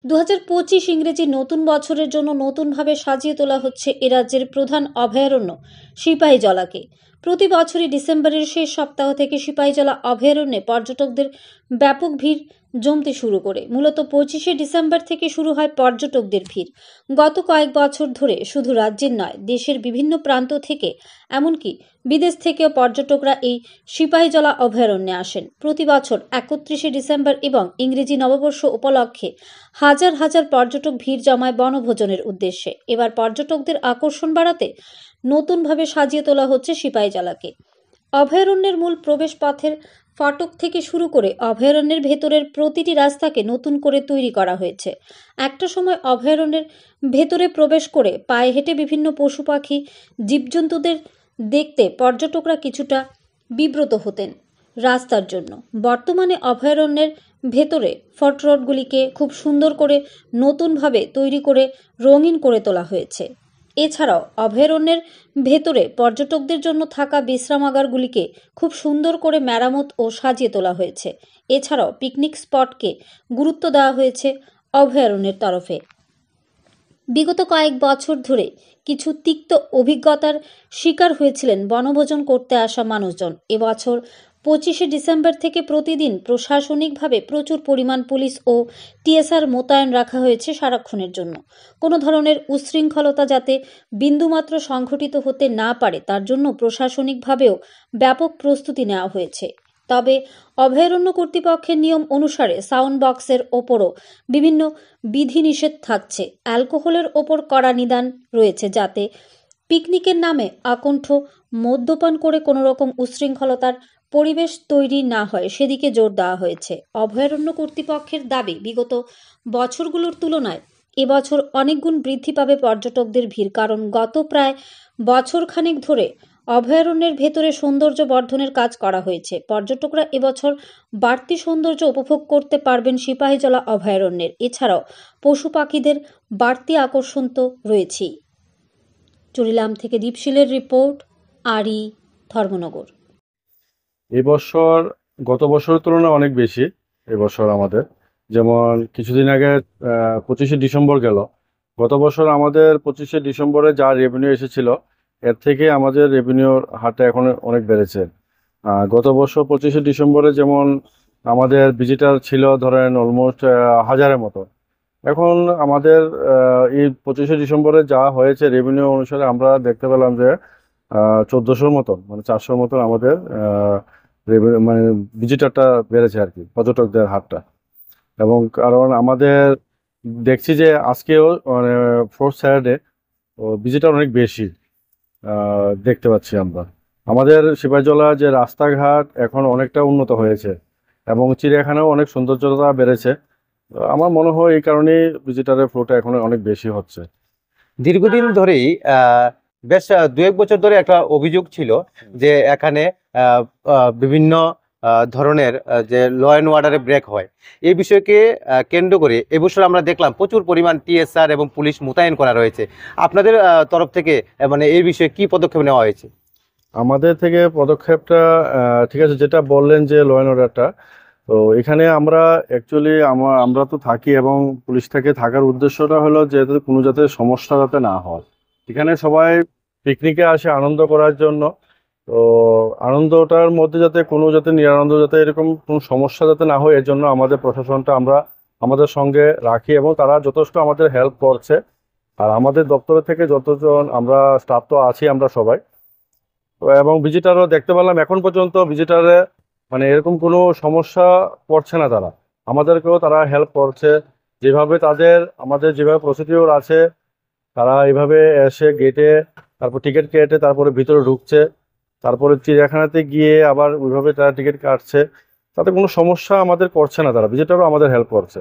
2025 ইংরেজি নতুন বছরের জন্য নতুনভাবে সাজিয়ে তোলা হচ্ছে এ রাজ্যের প্রধান অভয়ারণ্য সিপাহীজলাকে। প্রতি বছরই ডিসেম্বরের শেষ সপ্তাহ থেকে সিপাহীজলা অভয়ারণ্যে পর্যটকদের ব্যাপক ভিড় জমতে শুরু করে। মূলত 25শে ডিসেম্বর থেকে শুরু হয় পর্যটকদের ভিড়। গত কয়েক বছর ধরে শুধু রাজ্যের নয়, দেশের বিভিন্ন প্রান্ত থেকে এমনকি বিদেশ থেকেও পর্যটকরা এই সিপাহীজলা অভয়ারণ্যে আসেন। প্রতি বছর 31শে ডিসেম্বর এবং ইংরেজি নববর্ষ উপলক্ষে হাজার হাজার পর্যটক ভিড় জমায় বনভোজনের উদ্দেশ্যে। এবার পর্যটকদের আকর্ষণ বাড়াতে নতুনভাবে সাজিয়ে তোলা হচ্ছে সিপাহীজলাকে। অভয়ারণ্যের মূল প্রবেশ পথের ফটক থেকে শুরু করে অভয়ারণ্যের ভেতরের প্রতিটি রাস্তাকে নতুন করে তৈরি করা হয়েছে। একটা সময় অভয়ারণ্যের ভেতরে প্রবেশ করে পায়ে হেঁটে বিভিন্ন পশু পাখি জীবজন্তুদের দেখতে পর্যটকরা কিছুটা বিব্রত হতেন রাস্তার জন্য। বর্তমানে অভয়ারণ্যের ভেতরে ফটরোডগুলিকে খুব সুন্দর করে নতুনভাবে তৈরি করে রঙিন করে তোলা হয়েছে। এছাড়াও অভয়ারণ্যের ভেতরে পর্যটকদের জন্য থাকা বিশ্রামাগারগুলিকে খুব সুন্দর করে মেরামত ও সাজিয়ে তোলা হয়েছে। এছাড়াও পিকনিক স্পটকে গুরুত্ব দেওয়া হয়েছে অভয়ারণ্যের তরফে। বিগত কয়েক বছর ধরে কিছু তিক্ত অভিজ্ঞতার শিকার হয়েছিলেন বনভোজন করতে আসা মানুষজন। এবছর 25শে ডিসেম্বর থেকে প্রতিদিন প্রশাসনিকভাবে প্রচুর পরিমাণ পুলিশ ও টিএসআর মোতায়েন রাখা হয়েছে সারাক্ষণের জন্য। কোনো ধরনের উচ্ছৃঙ্খলতা যাতে বিন্দুমাত্র সংঘটিত হতে না পারে তার জন্য প্রশাসনিকভাবেও ব্যাপক প্রস্তুতি নেওয়া হয়েছে। তবে অভয়ারণ্য কর্তৃপক্ষের নিয়ম অনুসারে সাউন্ড বক্সের ওপরও বিভিন্ন বিধিনিষেধ থাকছে। অ্যালকোহলের ওপর কড়া নিদান রয়েছে যাতে পিকনিকের নামে আকণ্ঠ মদ্যপান করে কোনো রকম উচ্ছৃঙ্খলতার পরিবেশ তৈরি না হয় সেদিকে জোর দেওয়া হয়েছে। অভয়ারণ্য কর্তৃপক্ষের দাবি, বিগত বছরগুলোর তুলনায় এবছর অনেক গুণ বৃদ্ধি পাবে পর্যটকদের ভিড়, কারণ গত প্রায় বছরখানেক ধরে অভয়ারণ্যের ভেতরে সৌন্দর্য বর্ধনের কাজ করা হয়েছে। পর্যটকরা এবছর বাড়তি সৌন্দর্য উপভোগ করতে পারবেন সিপাহীজলা অভয়ারণ্যের। এছাড়াও পশু পাখিদের বাড়তি আকর্ষণ তো রয়েছেই। চুরিলাম থেকে দীপশিলের রিপোর্ট, আরই, ধর্মনগর। এবছর গত বছরের তুলনায় অনেক বেশি এবছর আমাদের। যেমন কিছুদিন আগে 25শে ডিসেম্বর গেল। গত বছর আমাদের 25শে ডিসেম্বরে যা রেভিনিউ এসেছিল এর থেকে আমাদের রেভিনিউর হারটা এখন অনেক বেড়েছে। গত বছর 25শে ডিসেম্বরে যেমন আমাদের ভিজিটার ছিল ধরেন অলমোস্ট 1000-এর মতো। এখন আমাদের এই 25শে ডিসেম্বরে যা হয়েছে রেভিনিউ অনুসারে আমরা দেখতে পেলাম যে 1400-র মতন, মানে 400-র মতন আমাদের মানে ভিজিটারটা বেড়েছে আর কি, পর্যটকদের হারটা। এবং কারণ আমাদের দেখছি যে আজকেও মানে ফোর্থ স্যাটারডে ভিজিটার অনেক বেশি দেখতে পাচ্ছি আমরা। আমাদের সিপাহীজলা যে রাস্তাঘাট এখন অনেকটা উন্নত হয়েছে এবং চিড়িয়াখানাও অনেক সৌন্দর্যতা বেড়েছে। আমার মনে হয় এই কারণেই ভিজিটারের ফ্লোটা এখন অনেক বেশি হচ্ছে। দীর্ঘদিন ধরেই বেশ 2-1 বছর ধরে একটা অভিযোগ ছিল যে এখানে বিভিন্ন ধরনের যে ল অ্যান্ড অর্ডারে ব্রেক হয়। এই বিষয়কে কেন্দ্র করে এবছর আমরা দেখলাম প্রচুর পরিমাণ টিএসআর এবং পুলিশ মোতায়েন করা রয়েছে। আপনাদের তরফ থেকে মানে এই বিষয়ে কি পদক্ষেপ নেওয়া হয়েছে? আমাদের থেকে পদক্ষেপটা ঠিক আছে, যেটা বললেন যে ল অ্যান্ড অর্ডারটা, তো এখানে আমরা অ্যাকচুয়ালি আমরা তো থাকি এবং পুলিশ থেকে থাকার উদ্দেশ্যটা হলো যে কোনো যাতে সমস্যা যাতে না হয়। এখানে সবাই পিকনিকে আসে আনন্দ করার জন্য, তো আনন্দটার মধ্যে যাতে কোনো যাতে নিরানন্দ যাতে এরকম কোনো সমস্যা যাতে না হয় এর জন্য আমাদের প্রশাসনটা আমরা আমাদের সঙ্গে রাখি এবং তারা যথেষ্ট আমাদের হেল্প করছে। আর আমাদের দপ্তরের থেকে যতজন আমরা স্টাফ তো আছি আমরা সবাই, তো এবং ভিজিটারও দেখতে পেলাম এখন পর্যন্ত ভিজিটারে মানে এরকম কোনো সমস্যা পড়ছে না। তারা আমাদেরকেও তারা হেল্প করছে, যেভাবে আমাদের যেভাবে প্রসিডিওর আছে তারা এইভাবে এসে গেটে তারপর টিকিট কেটে তারপরে ভিতরে ঢুকছে, তারপরে চিড়িয়াখানাতে গিয়ে আবার ওইভাবে তারা টিকিট কাটছে, তাতে কোনো সমস্যা আমাদের করছে না। তারা ভিজিটারও আমাদের হেল্প করছে।